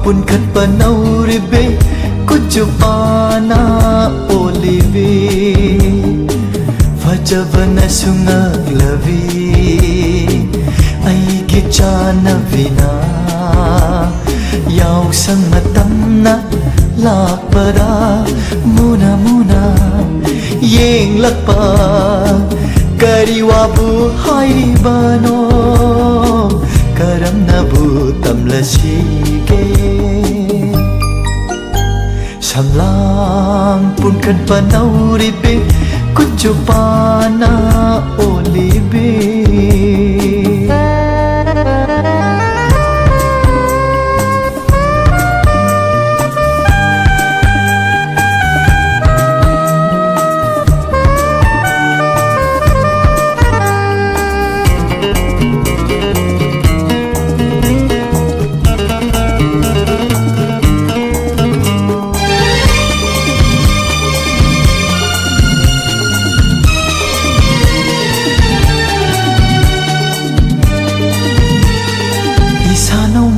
pun khat panauribe kujupana olive fajavana sungaglavi aigi chanavina yaw sang matamna lakpara muna muna yeng lakpa kariwabu hairibano karam nabu tamlasige samlang pun kan panauribe kujupana olibe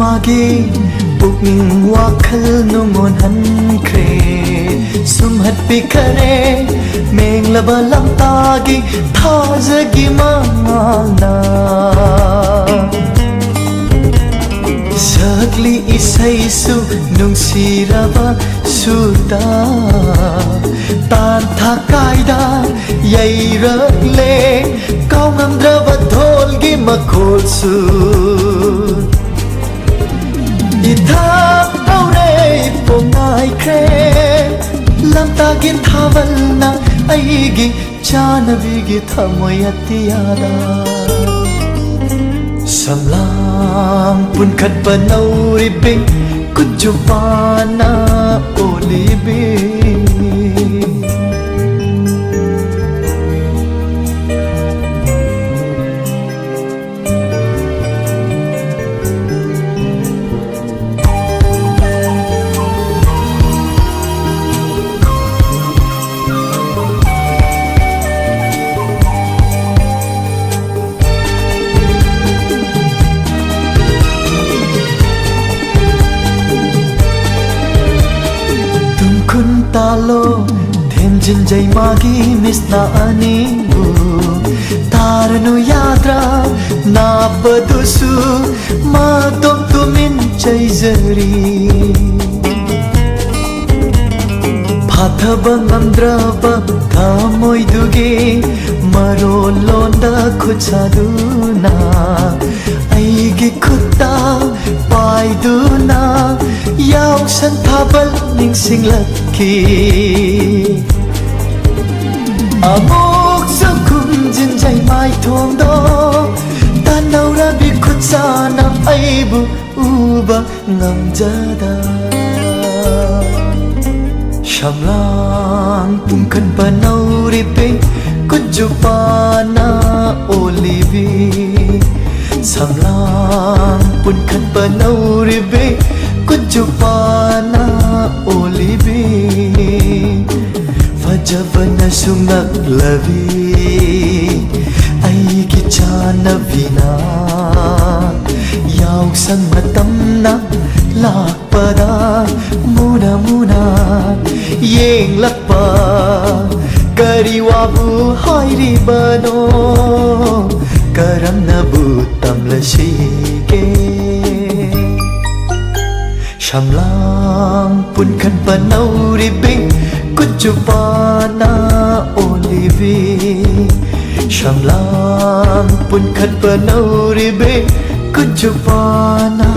mage pukning wakhal nungon hankre sumhat pikare menglaba lamtagi thajagi mangna sakli isai su nungsiraba suta tan thakaida yairagle kaungamdraba dholgi makhol su ithap aure pongai kre lamtagi thavalna aigi chanavigi thamoyatiyada samlang pun khat panauribe kujupana olibe talo thenjin jai magi misna anibu tarnu yadra na padusu ma tom tumin chaizari phathaba ngamdraba kamoi duge maro londa khuchaduna aigi khutta paiduna yaw san thabal ningsing lakki amok sakum jin jai mai thong do tanaura bi khutsana aibu uba ngamjada shamlang pungkan panauribe kujupana olive samlang pungkan panauribe kujupana olive fajavana sungaglavi aigi chanavina yaw sang matamna lakpada muna muna yeng lakpa kariwabu hairibano karam nabu tamlasige shamlang pun kan panauribe kujupana olive shamlang pun kan panauribe kujupana